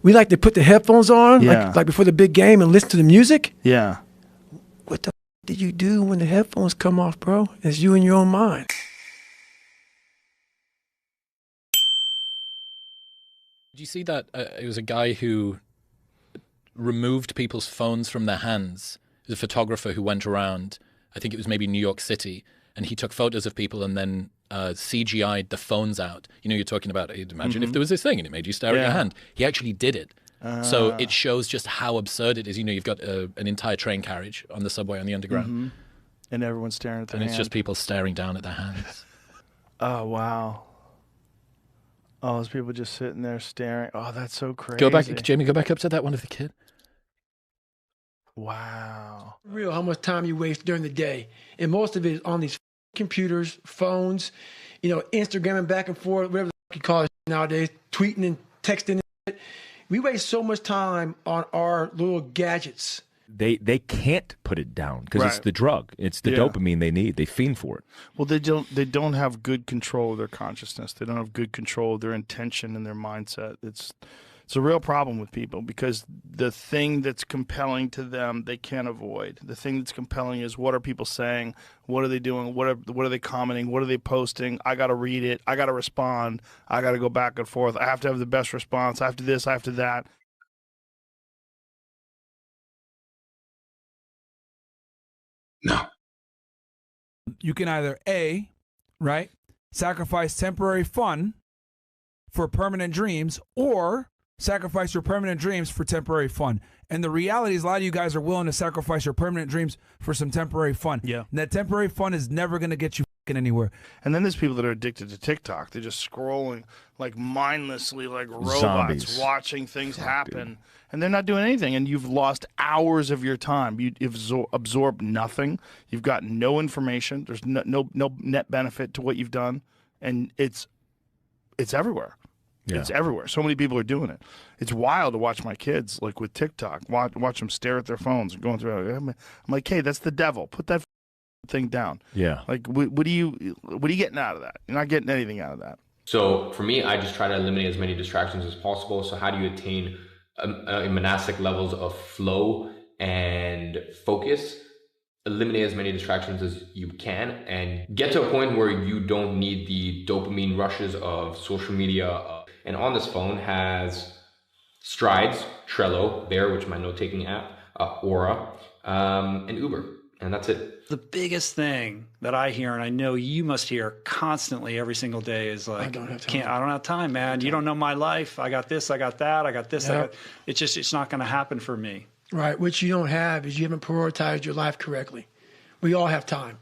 we like to put the headphones on, Yeah. like before the big game and listen to the music. Yeah. What the did you do when the headphones come off, bro? It's you in your own mind. Did you see that? It was a guy who removed people's phones from their hands. It was a photographer who went around, I think it was maybe New York City, and he took photos of people and then CGI'd the phones out. You know, you're talking about, imagine if there was this thing and it made you stare at your hand. He actually did it. So it shows just how absurd it is. You know, you've got an entire train carriage on the subway, on the underground. And everyone's staring at their And hand. it's just people staring down at their hands. Oh, wow. Oh, those people just sitting there staring. Oh, that's so crazy. Go back, Jamie, go back up to that one of the kid. Wow. Real how much time you waste during the day. And most of it is on these computers, phones, you know, Instagramming back and forth, whatever the you call it nowadays, tweeting and texting. We waste so much time on our little gadgets. They can't put it down because it's the drug. It's the dopamine they need. They fiend for it. Well, they don't have good control of their consciousness. They don't have good control of their intention and their mindset. It's a real problem with people because the thing that's compelling to them they can't avoid. The thing that's compelling is what are people saying? What are they doing? What are they commenting? What are they posting? I got to read it. I got to respond. I got to go back and forth. I have to have the best response. I have to this. I have to that. No. You can either A, right, sacrifice temporary fun for permanent dreams, or sacrifice your permanent dreams for temporary fun. And the reality is a lot of you guys are willing to sacrifice your permanent dreams for some temporary fun. Yeah. And that temporary fun is never going to get you anywhere. And then there's people that are addicted to TikTok. They're just scrolling like mindlessly like robots, Zombies. watching things happen. And they're not doing anything. And you've lost hours of your time. You've absorbed nothing. You've got no information. There's no net benefit to what you've done. And it's everywhere. Yeah. It's everywhere. So many people are doing it. It's wild to watch my kids, like with TikTok, watch them stare at their phones and going through. I'm like, hey, that's the devil. Put that thing down. Yeah. Like, what are you getting out of that? You're not getting anything out of that. So for me, I just try to eliminate as many distractions as possible. So how do you attain monastic levels of flow and focus? Eliminate as many distractions as you can and get to a point where you don't need the dopamine rushes of social media. And on this phone has Strides, Trello, Bear, which is my note-taking app, Aura, and Uber. And that's it. The biggest thing that I hear, and I know you must hear constantly every single day, is like, I don't have time, man. You don't know my life. I got this, I got that, I got this. Yep. It's not going to happen for me. Right. What you don't have is you haven't prioritized your life correctly. We all have time.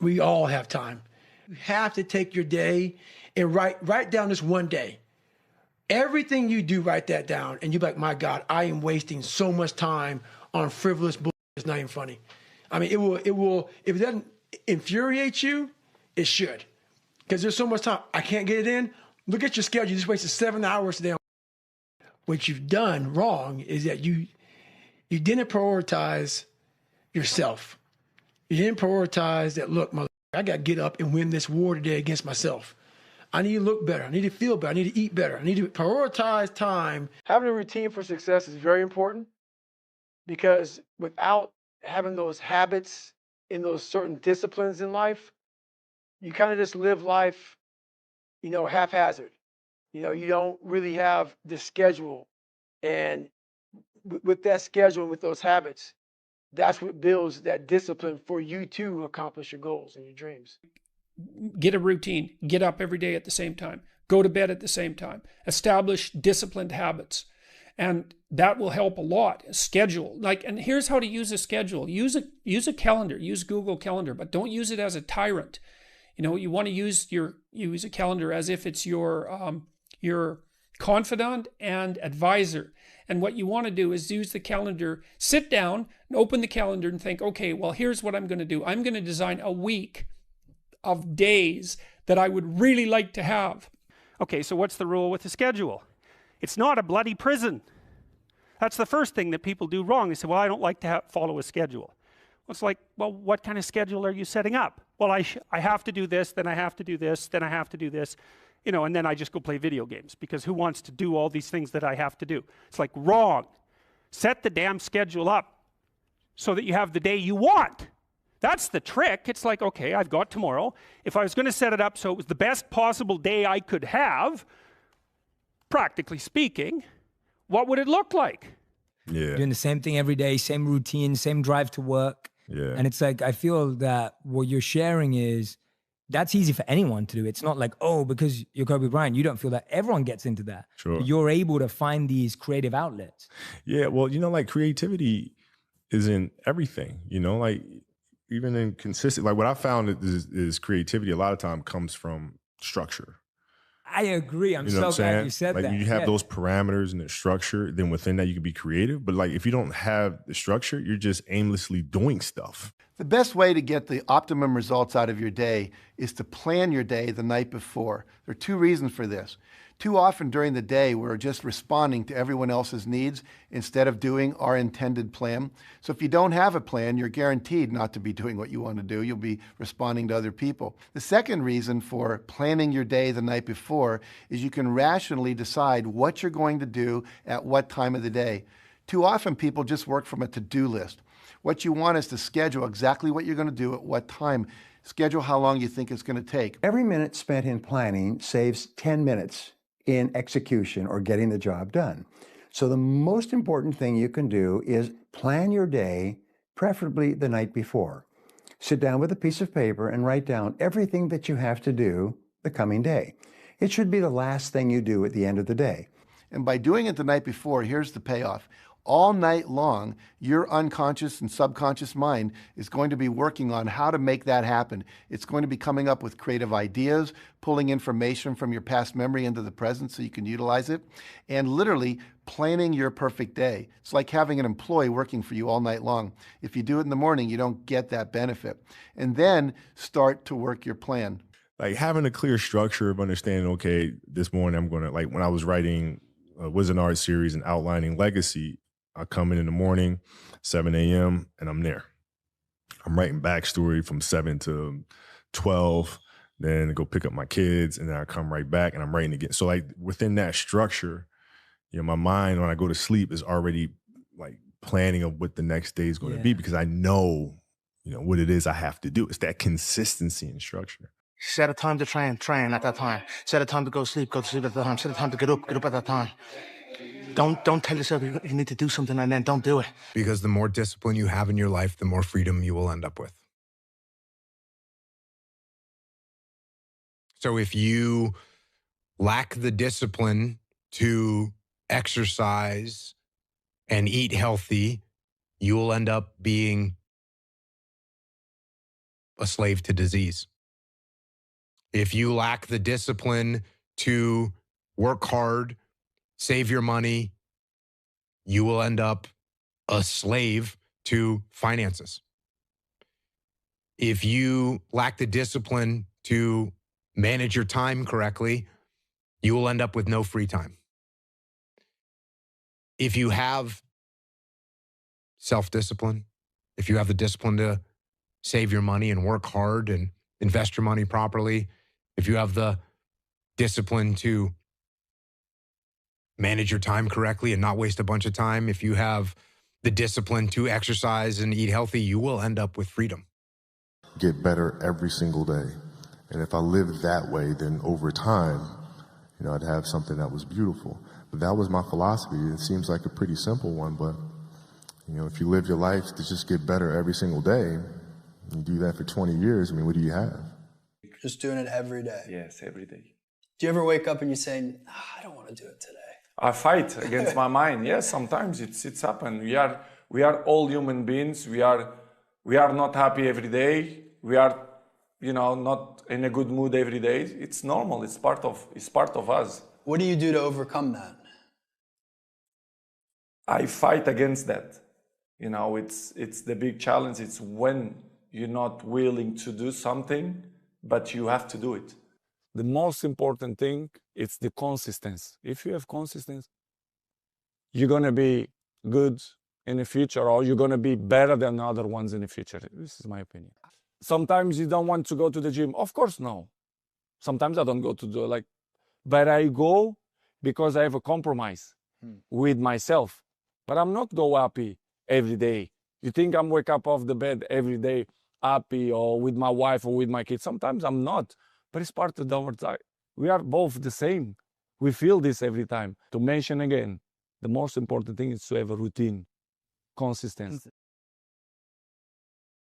We all have time. You have to take your day and write down this one day. Everything you do, write that down. And you're like, my God, I am wasting so much time on frivolous bullshit. It's not even funny. I mean, it will, if it doesn't infuriate you, it should. Because there's so much time. I can't get it in. Look at your schedule. You just wasted 7 hours today. What you've done wrong is that you didn't prioritize yourself. You didn't prioritize that, look, I got to get up and win this war today against myself. I need to look better. I need to feel better. I need to eat better. I need to prioritize time. Having a routine for success is very important because without having those habits in those certain disciplines in life, you kind of just live life, haphazard. You don't really have the schedule. And with that schedule and with those habits, that's what builds that discipline for you to accomplish your goals and your dreams. Get a routine. Get up every day at the same time. Go to bed at the same time. Establish disciplined habits. And that will help a lot. Schedule. And here's how to use a schedule. Use a calendar. Use Google Calendar, but don't use it as a tyrant. You want to use a calendar as if it's your confidant and advisor. And what you want to do is use the calendar, sit down and open the calendar and think, okay, well, here's what I'm going to do. I'm going to design a week of days that I would really like to have. Okay, so what's the rule with the schedule? It's not a bloody prison. That's the first thing that people do wrong. They say, well, I don't like to follow a schedule. Well, it's like, well, what kind of schedule are you setting up? Well, I have to do this, then I have to do this, then I have to do this. you know, and then I just go play video games, because who wants to do all these things that I have to do? It's like, wrong. Set the damn schedule up so that you have the day you want. That's the trick. It's like, okay, I've got tomorrow. If I was going to set it up so it was the best possible day I could have, practically speaking, what would it look like? Yeah. Doing the same thing every day, same routine, same drive to work. Yeah. And it's like, I feel that what you're sharing is, that's easy for anyone to do. It's not like, oh, because you're Kobe Bryant, you don't feel that. Everyone gets into that. Sure. But you're able to find these creative outlets. Yeah, well, you know, like creativity is in everything, you know, like even in consistent, like what I found is creativity a lot of time comes from structure. I agree. I'm so glad you said that. Like you have those parameters and the structure, then within that you can be creative. But like if you don't have the structure, you're just aimlessly doing stuff. The best way to get the optimum results out of your day is to plan your day the night before. There are two reasons for this. Too often during the day, we're just responding to everyone else's needs instead of doing our intended plan. So if you don't have a plan, you're guaranteed not to be doing what you want to do. You'll be responding to other people. The second reason for planning your day the night before is you can rationally decide what you're going to do at what time of the day. Too often people just work from a to-do list. What you want is to schedule exactly what you're going to do at what time. Schedule how long you think it's going to take. Every minute spent in planning saves 10 minutes in execution or getting the job done. So the most important thing you can do is plan your day, preferably the night before. Sit down with a piece of paper and write down everything that you have to do the coming day. It should be the last thing you do at the end of the day. And by doing it the night before, here's the payoff. All night long, your unconscious and subconscious mind is going to be working on how to make that happen. It's going to be coming up with creative ideas, pulling information from your past memory into the present so you can utilize it, and literally planning your perfect day. It's like having an employee working for you all night long. If you do it in the morning, you don't get that benefit. And then start to work your plan. Like having a clear structure of understanding, okay, this morning I'm going to, like when I was writing Wizard Art series and outlining Legacy, I come in the morning, 7 a.m., and I'm there. I'm writing backstory from 7 to 12, then go pick up my kids, and then I come right back, and I'm writing again. So like within that structure, you know, my mind when I go to sleep is already like planning of what the next day is going to be because I know, you know, what it is I have to do. It's that consistency and structure. Set a time to train at that time. Set a time to go to sleep at that time. Set a time to get up at that time. Don't tell yourself you need to do something and then don't do it. Because the more discipline you have in your life, the more freedom you will end up with. So if you lack the discipline to exercise and eat healthy, you will end up being a slave to disease. If you lack the discipline to work hard, save your money, you will end up a slave to finances. If you lack the discipline to manage your time correctly, you will end up with no free time. If you have self-discipline, if you have the discipline to save your money and work hard and invest your money properly, if you have the discipline to manage your time correctly and not waste a bunch of time, if you have the discipline to exercise and eat healthy, you will end up with freedom. Get better every single day. And if I lived that way, then over time, you know, I'd have something that was beautiful. But that was my philosophy. It seems like a pretty simple one, but you know, if you live your life to just get better every single day, you do that for 20 years, I mean, what do you have? Just doing it every day. Yes, every day. Do you ever wake up and you say, I don't want to do it today? I fight against my mind. Yes, sometimes it's happened. We are all human beings. We are not happy every day. We are, you know, not in a good mood every day. It's normal. It's part of us. What do you do to overcome that? I fight against that. You know, it's the big challenge. It's when you're not willing to do something, but you have to do it. The most important thing is the consistency. If you have consistency, you're going to be good in the future, or you're going to be better than other ones in the future. This is my opinion. Sometimes you don't want to go to the gym. Of course, no. Sometimes I don't go to do like but I go because I have a compromise with myself. But I'm not go happy every day. You think I'm wake up off the bed every day happy or with my wife or with my kids? Sometimes I'm not, but it's part of our time. We are both the same. We feel this every time. To mention again, the most important thing is to have a routine, consistency.